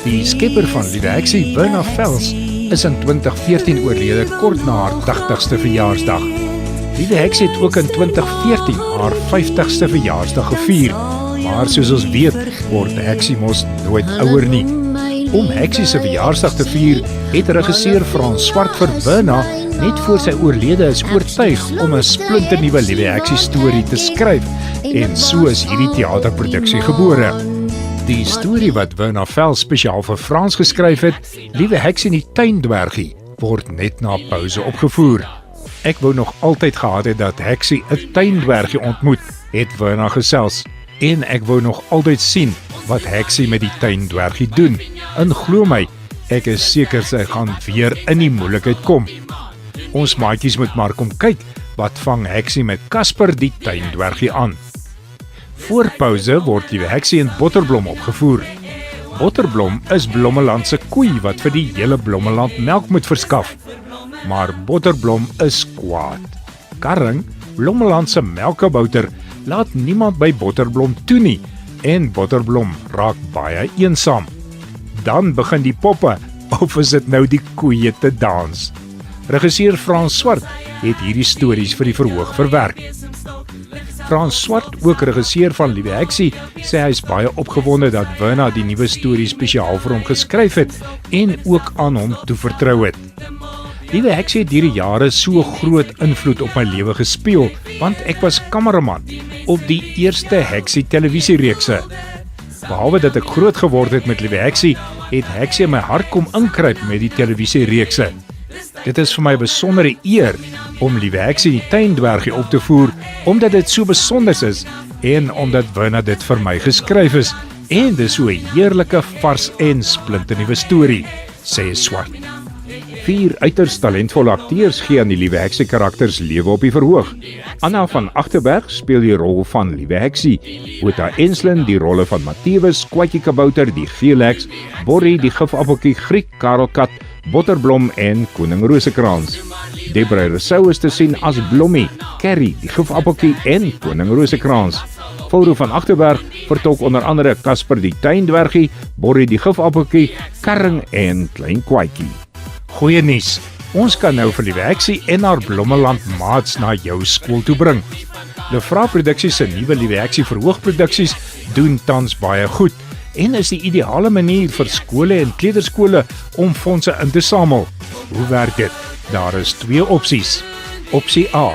Die skepper van Liewe Heksie, Verna Vels, is in 2014 oorlede kort na haar 80ste verjaarsdag. Liewe Heksie het ook in 2014 haar 50ste verjaarsdag gevier, maar soos ons weet, word Heksie mos nooit ouer nie. Om Heksie se verjaarsdag te vier, het regisseur Frans Swart vir Verna net voor sy oorlede is oortuig om 'n splinternuwe Liewe Heksie storie te skryf, en so is hierdie teaterproduksie gebore. Die storie wat Verna Vels spesiaal vir Frans geskryf het, Liewe Heksie en die tuindwergie, word net na pouse opgevoer. Ek wou nog altyd gehad het dat Heksie 'n tuindwergie ontmoet, het Verna gesels, en ek wou nog altyd sien wat Heksie met die tuindwergie doen. En glo my, ek is seker sy gaan weer in die moeilikheid kom. Ons maatjies moet maar kom kyk, wat vang Heksie met Casper die tuindwergie aan. Voor pouse word Liewe Heksie en Botterblom opgevoer. Botterblom is Blommeland se koei wat vir die hele Blommeland melk moet verskaf. Maar Botterblom is kwaad. Karring, Blommeland se melkkabouter, laat niemand by Botterblom toe nie, en Botterblom raak baie eensaam. Dan begin die poppe, of is dit nou die koeie te dans. Regisseur Frans Swart het hierdie stories vir die verhoog verwerk. Frans Swart, ook regisseur van Liewe Heksie, sê hy is baie opgewonde dat Verna die nuwe storie spesiaal vir hom geskryf het en ook aan hom toevertrou het. Liewe Heksie het hierdie jare so groot invloed op my lewe gespeel, want ek was kameraman op die eerste Heksie televisiereekse. Behalwe dat ek groot geword het met Liewe Heksie, het Heksie in my hart kom inkruip met die televisiereekse. Dit is vir my 'n besondere eer om Liewe Heksie die tuindwergie op te voer, omdat dit so besonders is en omdat Verna dit vir my geskryf is, en dit is so 'n heerlike, vars en splinternuwe storie, sê Swart. 4 uiters talentvolle akteurs gee aan die Liewe Heksie karakters lewe op die verhoog. Anna van Agterberg speel die rol van Liewe Heksie, Ota Enslin die rolle van Matthiewes, Kwaatjie Kabouter die Geelheks, Borrie die Gifappeltjie, Griek, Karelkat, Botterblom en Koning Rosekrans. Debra Rousseau is te sien as Blommie, Carrie die Gifappeltjie en Koning Rosekrans. Foudo van Agterberg vertolk onder andere Casper die tuindwergie, Borrie die Gifappeltjie, Karring en Klein Kwaatjie. Goeie nuus, ons kan nou vir Liewe Heksie en haar Blommeland maats na jou skool toe bring. De Vraa Produksies se nuwe Liewe Heksie verhoogproduksies doen tans baie goed en is die ideale manier vir skole en kleuterskole om fondse in te samel. Hoe werk dit? Daar is 2 opsies. Opsie A.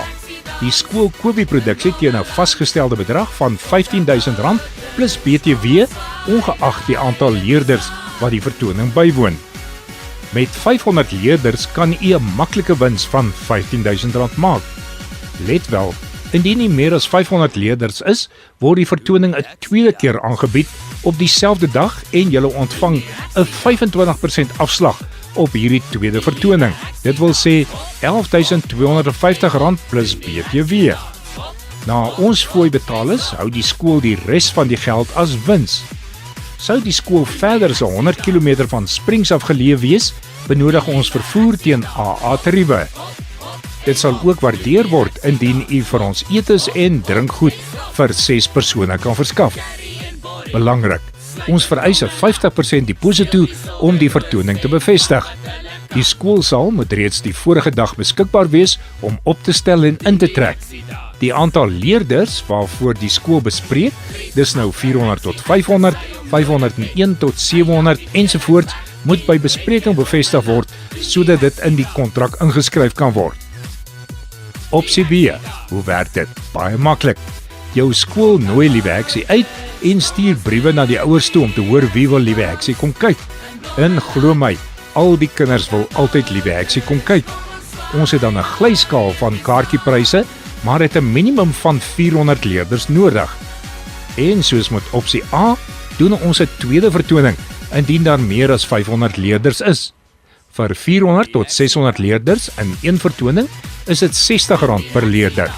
Die skool koop die produksie teen 'n vasgestelde bedrag van R15.000 plus BTW, ongeag die aantal leerders wat die vertoning bywoon. Met 500 leerders kan u 'n maklike wins van R15.000 maak. Let wel, indien nie meer as 500 leerders is, word die vertoning 'n tweede keer aangebied op dieselfde dag en julle ontvang 'n 25% afslag op hierdie tweede vertoning. Dit wil sê R11.250 plus BTW. Na ons fooi betaal is, hou die skool die res van die geld as wins. Sou die skool verder as 100 km van Springs af geleë wees, benodig ons vervoer teen AA tariewe. Dit sal ook waardeer word indien u vir ons etes en drinkgoed vir 6 persone kan verskaf. Belangrik, ons vereis 'n 50% deposito om die vertoning te bevestig. Die skoolsaal moet reeds die vorige dag beskikbaar wees om op te stel en in te trek. Die aantal leerders waarvoor die skool bespreek, dis nou 400 tot 500, 501 tot 700 ensovoorts, moet by bespreking bevestig word sodat dit in die kontrak ingeskryf kan word. Opsie B. Hoe werk dit? Baie maklik. Jou skool nooi Liewe Heksie uit en stuur briewe na die ouers toe om te hoor wie wil Liewe Heksie kom kyk. En glo my, al die kinders wil altyd Liewe Heksie kom kyk. Ons het dan 'n glyskaal van kaartjiepryse, maar het 'n minimum van 400 leerders nodig. En soos met opsie A, doen ons 'n tweede vertoning indien daar meer as 500 leerders is. Vir 400 tot 600 leerders in een vertoning is dit R60 per leerder.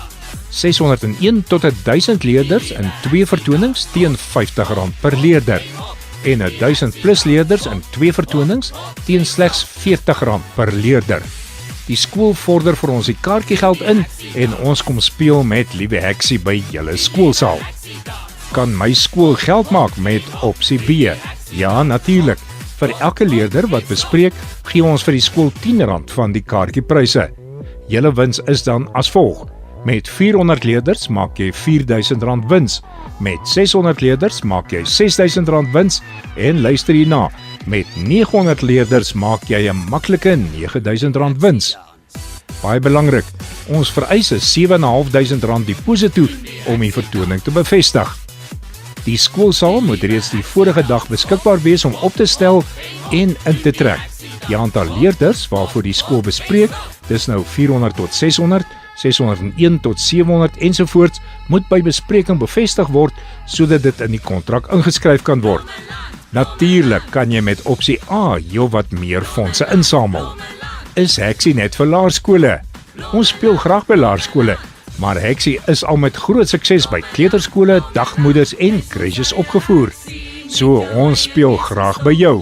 601 tot 1000 leerders in 2 vertonings teen R50 per leerder. En 1000 plus leerders in 2 vertonings teen slegs R40 per leerder. Die skool vorder vir ons die kaartjiegeld in en ons kom speel met Liewe Heksie by julle skoolsaal. Kan my skool geld maak met opsie B? Ja, natuurlik. Vir elke leerder wat bespreek, gee ons vir die skool R10 van die kaartjiepryse. Julle wins is dan as volg. Met 400 leerders maak jy R4000 wins. Met 600 leerders maak jy R6000 wins. En luister hierna, met 900 leerders maak jy 'n maklike R9000 wins. Baie belangrik, ons vereis 'n R7500 deposito om die vertoning te bevestig. Die skoolsaal moet reeds die vorige dag beskikbaar wees om op te stel en in te trek. Die aantal leerders waarvoor die skool bespreek, dis nou 400 tot 600, 601 tot 700 ensovoorts, moet by bespreking bevestig word sodat dit in die kontrak ingeskryf kan word. Natuurlik kan jy met opsie A heelwat meer fondse insamel. Is Heksie net vir laerskole? Ons speel graag by laerskole, maar Heksie is al met groot sukses by kleuterskole, dagmoeders en crèches opgevoer. So ons speel graag by jou.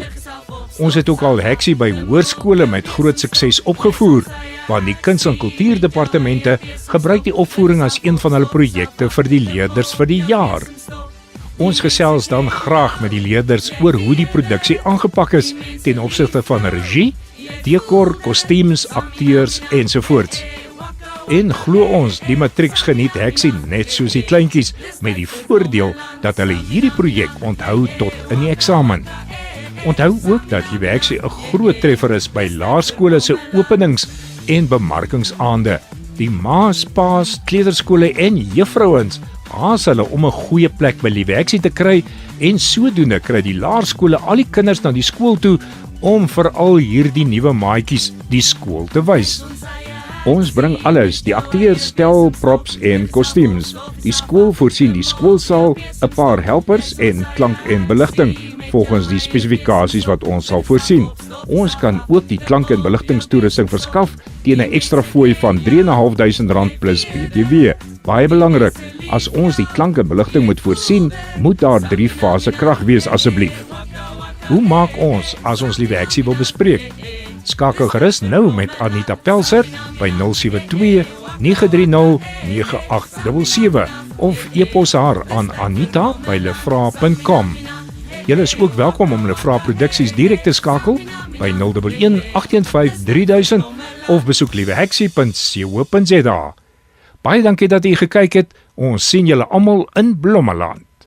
Ons het ook al Heksie by hoërskole met groot sukses opgevoer, want die Kuns- en Kultuurdepartemente gebruik die opvoering as een van hulle projekte vir die leerders vir die jaar. Ons gesels dan graag met die leerders oor hoe die produksie aangepak is ten opsigte van regie, dekor, kostuums, akteurs ensovoorts. En glo ons, die matrieks geniet Heksie net soos die kleintjies, met die voordeel dat hulle hierdie projek onthou tot in die eksamen. Onthou ook dat die Heksie 'n groot treffer is by laerskole se openings en bemarkingsaande. Die ma's, pa's, kleuterskole en juffrouens haas hulle om 'n goeie plek by die Heksie te kry en sodoende kry die laerskole al die kinders na die skool toe om vir al hierdie nuwe maatjies die skool te wys. Ons bring alles, die akteurs, stel, props en kostuums. Die skool voorsien die skoolsaal, 'n paar helpers en klank en beligting volgens die spesifikasies wat ons sal voorsien. Ons kan ook die klank en beligtingstoerusting verskaf teen 'n ekstra fooi van R3500 plus BTW. Baie belangrik, as ons die klank en beligting moet voorsien, moet daar 3-fase krag wees asseblief. Hoe maak ons as ons liewe Heksie wil bespreek? Skakel gerus nou met Anita Pelser by 072 930 9877 of e-pos haar aan anita@lefra.com. Julle is ook welkom om Lefra Produksies direk te skakel by 011 815 3000 of besoek lieweheksie.co.za. Baie dankie dat u gekyk het. Ons sien julle almal in Blommeland.